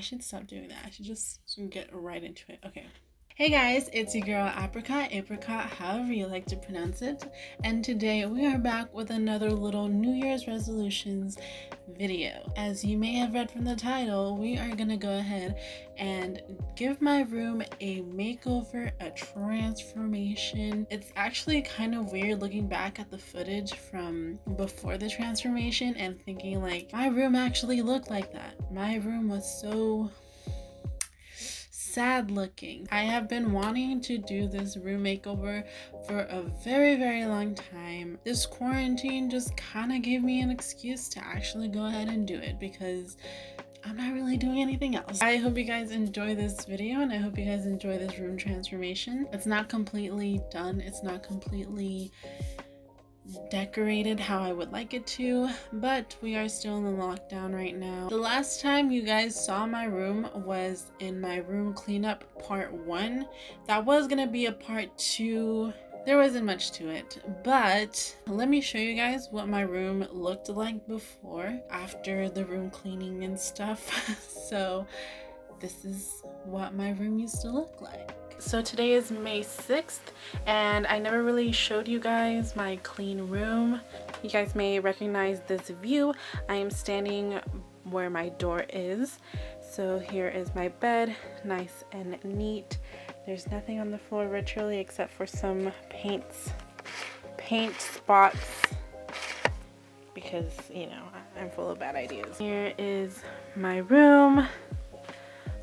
I should stop doing that. I should just get right into it. Okay. Hey guys, it's your girl Apricot, however you like to pronounce it, and today we are back with another little New Year's resolutions video. As you may have read from the title, we are gonna go ahead and give my room a makeover, a transformation. It's actually kind of weird looking back at the footage from before the transformation and thinking like, my room actually looked like that. My room was so sad looking. I have been wanting to do this room makeover for a very long time. This quarantine just kind of gave me an excuse to actually go ahead and do it because I'm not really doing anything else. I hope you guys enjoy this video and I hope you guys enjoy this room transformation. It's not completely done. It's not completely decorated how I would like it to, but we are still in the lockdown right now. The last time you guys saw my room was in my room cleanup part 1. That was gonna be a part 2. There wasn't much to it, but let me show you guys what my room looked like before, after the room cleaning and stuff. So this is what my room used to look like. So today is May 6th and I never really showed you guys my clean room. You guys may recognize this view. I am standing where my door is. So here is my bed, nice and neat. There's nothing on the floor literally except for some paint spots because, you know, I'm full of bad ideas. Here is my room.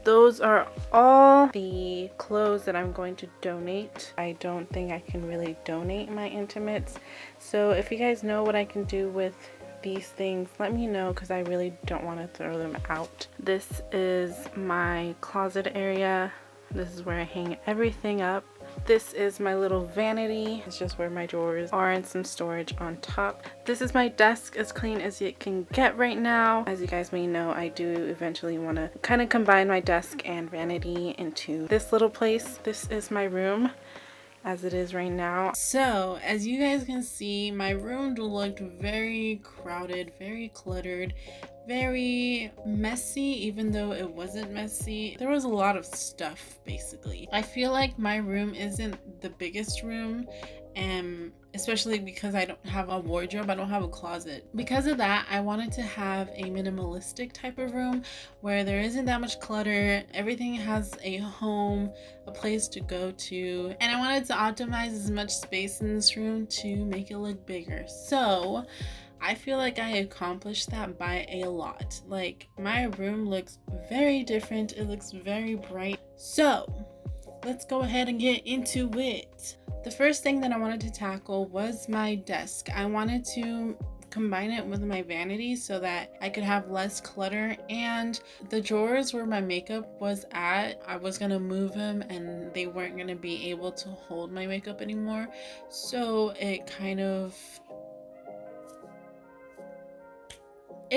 Those are all the clothes that I'm going to donate. I don't think I can really donate my intimates. So if you guys know what I can do with these things, let me know because I really don't want to throw them out. This is my closet area. This is where I hang everything up. This is my little vanity. It's just where my drawers are and some storage on top. This is my desk, as clean as it can get right now. As you guys may know, I do eventually want to kind of combine my desk and vanity into this little place. This is my room as it is right now. So as you guys can see, my room looked very crowded, very cluttered, very messy. Even though it wasn't messy, there was a lot of stuff. Basically, I feel like my room isn't the biggest room, and especially because I don't have a wardrobe, I don't have a closet. Because of that, I wanted to have a minimalistic type of room where there isn't that much clutter. Everything has a home, a place to go to, and I wanted to optimize as much space in this room to make it look bigger. So I feel like I accomplished that by a lot. Like, my room looks very different. It looks very bright. So let's go ahead and get into it. The first thing that I wanted to tackle was my desk. I wanted to combine it with my vanity so that I could have less clutter, and the drawers where my makeup was at, I was gonna move them and they weren't gonna be able to hold my makeup anymore. So it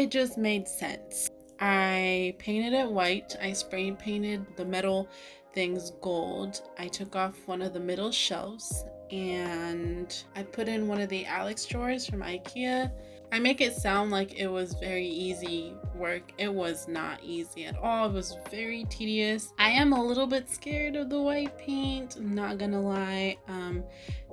just made sense. I painted it white. I spray painted the metal things gold. I took off one of the middle shelves and I put in one of the Alex drawers from IKEA. I make it sound like it was very easy work. It was not easy at all. It was very tedious. I am a little bit scared of the white paint, I'm not gonna lie.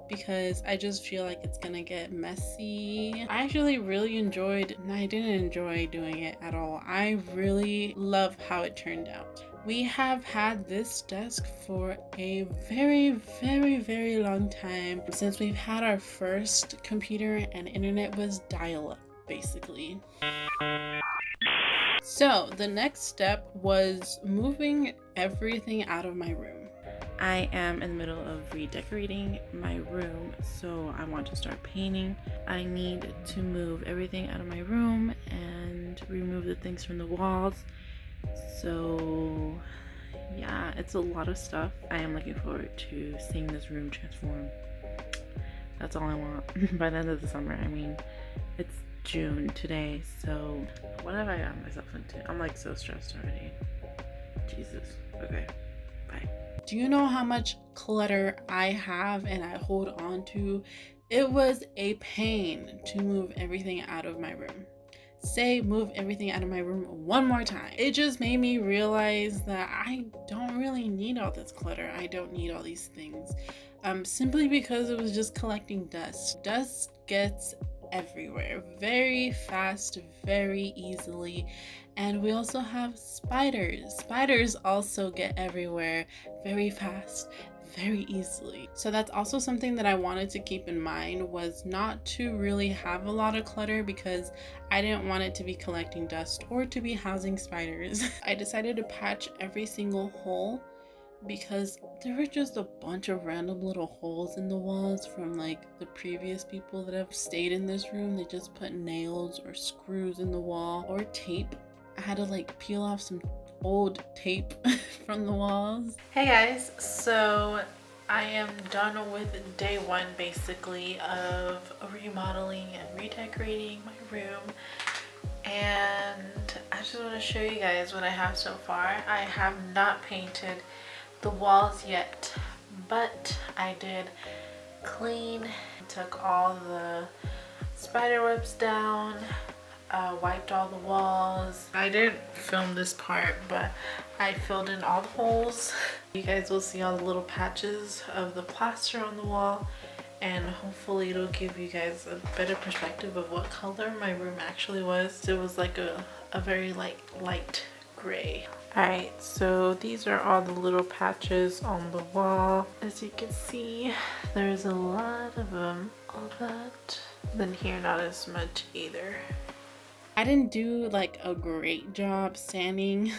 Because I just feel like it's gonna get messy. I actually really I didn't enjoy doing it at all. I really love how it turned out. We have had this desk for a very long time. Since we've had our first computer and internet was dial-up, basically. So the next step was moving everything out of my room. I am in the middle of redecorating my room, so I want to start painting. I need to move everything out of my room and remove the things from the walls. So yeah, it's a lot of stuff. I am looking forward to seeing this room transform. That's all I want by the end of the summer. I mean, it's June today, so what have I gotten myself into? I'm like so stressed already. Jesus. Okay, bye. Do you know how much clutter I have and I hold on to? It was a pain to move everything out of my room. say move everything out of my room one more time. It just made me realize that I don't really need all this clutter. I don't need all these things. Simply because it was just collecting dust. Dust gets everywhere very fast, very easily. And we also have spiders. Spiders also get everywhere very fast, very easily. So that's also something that I wanted to keep in mind, was not to really have a lot of clutter, because I didn't want it to be collecting dust or to be housing spiders. I decided to patch every single hole because there were just a bunch of random little holes in the walls from like the previous people that have stayed in this room. They just put nails or screws in the wall or tape. I had to like peel off some old tape from the walls. Hey guys, so I am done with day one basically of remodeling and redecorating my room, and I just want to show you guys what I have so far. I have not painted the walls yet, but I did clean, took all the spider webs down, wiped all the walls. I didn't film this part, but I filled in all the holes. You guys will see all the little patches of the plaster on the wall, and hopefully it'll give you guys a better perspective of what color my room actually was. It was like a very light gray. Alright, so these are all the little patches on the wall. As you can see, there's a lot of them. All that. Then here, not as much either. I didn't do like a great job sanding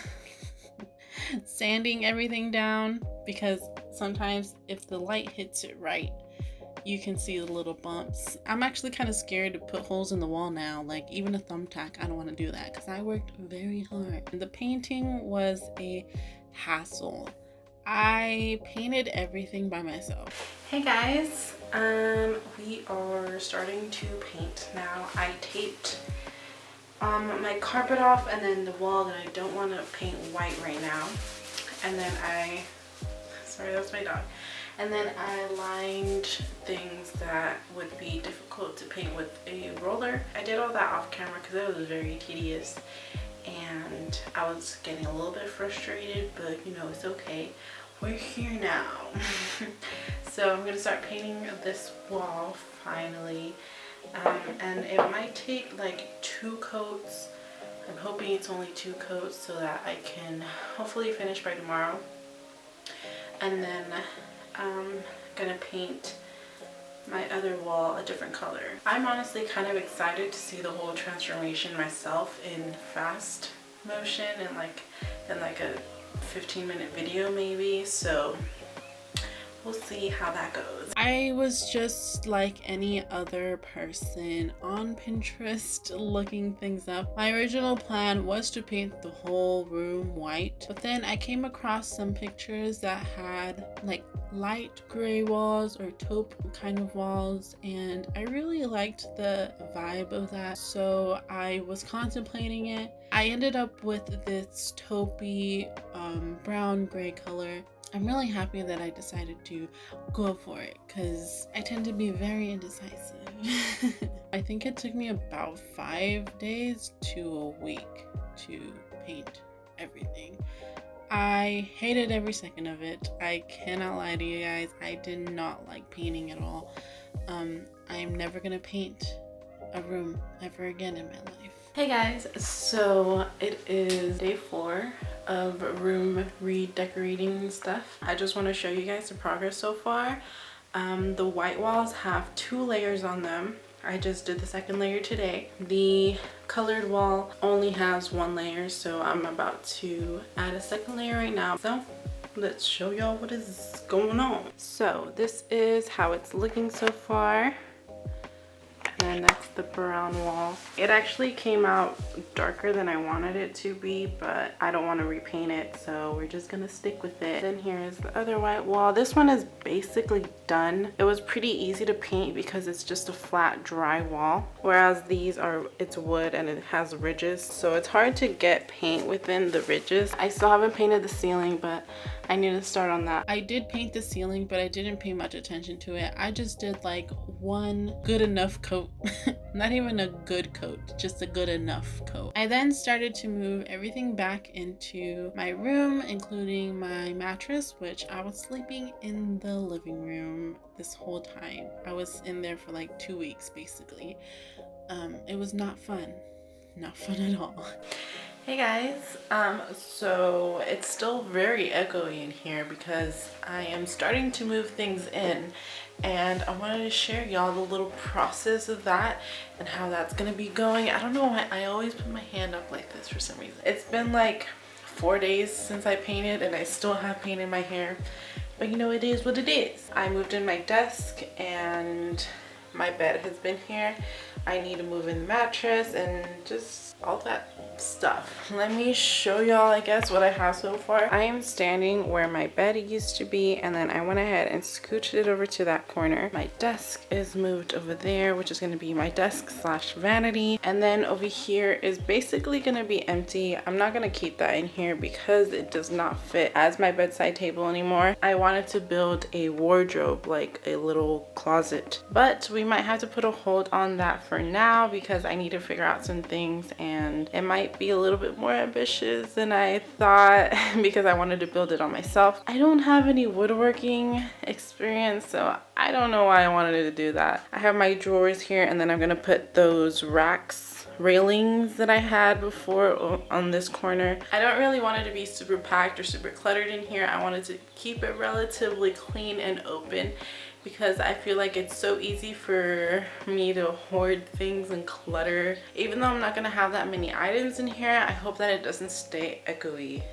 everything down, because sometimes if the light hits it right, you can see the little bumps. I'm actually kind of scared to put holes in the wall now, like even a thumbtack. I don't want to do that because I worked very hard. The painting was a hassle. I painted everything by myself. Hey guys, we are starting to paint now. I taped my carpet off, and then the wall that I don't want to paint white right now, and then sorry, that was my dog. And then I lined things that would be difficult to paint with a roller. I did all that off camera because it was very tedious and I was getting a little bit frustrated, but you know, it's okay. We're here now. So I'm gonna start painting this wall finally. And it might take like 2 coats. I'm hoping it's only 2 coats so that I can hopefully finish by tomorrow. And then I'm gonna paint my other wall a different color. I'm honestly kind of excited to see the whole transformation myself in fast motion and like in like a 15-minute video maybe, so we'll see how that goes. I was just like any other person on Pinterest looking things up. My original plan was to paint the whole room white, but then I came across some pictures that had like light gray walls or taupe kind of walls, and I really liked the vibe of that, so I was contemplating it. I ended up with this taupey brown gray color. I'm really happy that I decided to go for it because I tend to be very indecisive. I think it took me about 5 days to a week to paint everything. I hated every second of it. I cannot lie to you guys. I did not like painting at all. I'm never gonna paint a room ever again in my life. Hey guys, so it is day 4 of room redecorating stuff. I just want to show you guys the progress so far. The white walls have 2 layers on them. I just did the 2nd layer today. The colored wall only has 1 layer, so I'm about to add a 2nd layer right now. So let's show y'all what is going on. So this is how it's looking so far. And that's the brown wall. It actually came out darker than I wanted it to be, but I don't want to repaint it, so we're just gonna stick with it. Then here's the other white wall. This one is basically done. It was pretty easy to paint because it's just a flat dry wall, whereas these are, it's wood and it has ridges, so it's hard to get paint within the ridges. I still haven't painted the ceiling, but I need to start on that. I did paint the ceiling, but I didn't pay much attention to it. I just did like 1 good enough coat not even a good coat, just a good enough coat. I then started to move everything back into my room, including my mattress, which I was sleeping in the living room this whole time. I was in there for like 2 weeks basically. It was not fun. Not fun at all. Hey guys, so it's still very echoey in here because I am starting to move things in, and I wanted to share y'all the little process of that and how that's gonna be going. I don't know why I always put my hand up like this for some reason. It's been like 4 days since I painted and I still have paint in my hair, but you know, it is what it is. I moved in my desk and my bed has been here. I need to move in the mattress and just all that stuff. Let me show y'all, I guess, what I have so far. I am standing where my bed used to be, and then I went ahead and scooched it over to that corner. My desk is moved over there, which is going to be my desk slash vanity, and then over here is basically going to be empty. I'm not going to keep that in here because it does not fit as my bedside table anymore. I wanted to build a wardrobe, like a little closet, but we might have to put a hold on that for now because I need to figure out some things, and it might be a little bit more ambitious than I thought because I wanted to build it on myself. I don't have any woodworking experience, so I don't know why I wanted to do that. I have my drawers here, and then I'm gonna put those racks railings that I had before on this corner. I don't really want it to be super packed or super cluttered in here. I wanted to keep it relatively clean and open because I feel like it's so easy for me to hoard things and clutter. Even though I'm not gonna have that many items in here, I hope that it doesn't stay echoey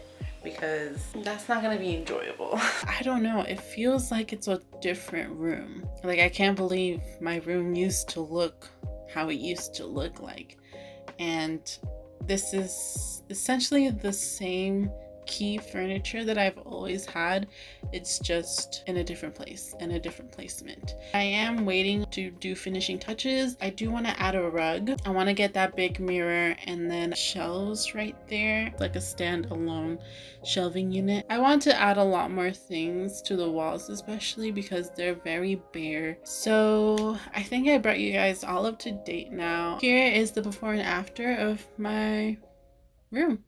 because that's not gonna be enjoyable. I don't know, it feels like it's a different room. Like, I can't believe my room used to look how it used to look like. And this is essentially the same key furniture that I've always had. It's just in a different place and a different placement. I am waiting to do finishing touches. I do want to add a rug. I want to get that big mirror and then shelves right there, like a standalone shelving unit. I want to add a lot more things to the walls, especially because they're very bare. So I think I brought you guys all up to date now. Here is the before and after of my room.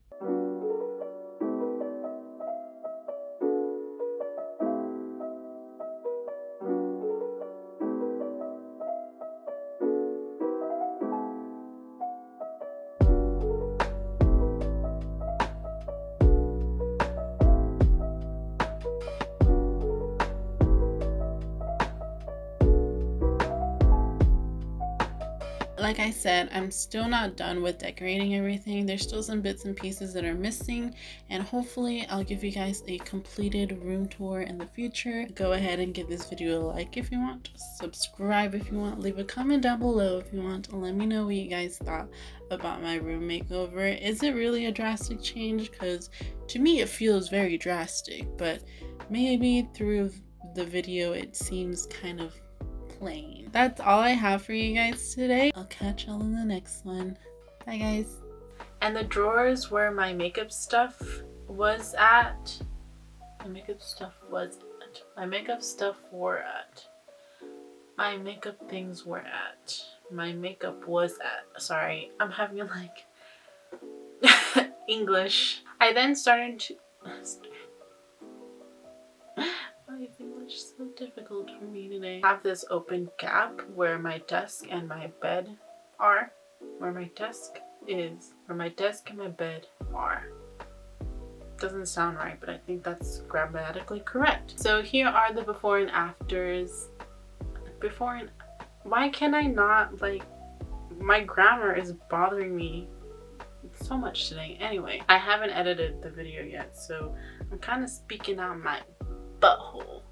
Like I said, I'm still not done with decorating everything. There's still some bits and pieces that are missing, and hopefully I'll give you guys a completed room tour in the future. Go ahead and give this video a like if you want, subscribe if you want, leave a comment down below if you want, and let me know what you guys thought about my room makeover. Is it really a drastic change? Because to me it feels very drastic, but maybe through the video it seems kind of plain. That's all I have for you guys today. I'll catch y'all in the next one. Bye guys. And the drawers where my makeup stuff was at, my makeup things were at, my makeup was at, sorry, I'm having like English. I then started to why is English so difficult for me today? I have this open gap where my desk and my bed are. Where my desk and my bed are. Doesn't sound right, but I think that's grammatically correct. So here are the before and afters. Why can I not, like, my grammar is bothering me so much today. Anyway, I haven't edited the video yet, so I'm kind of speaking out my butthole.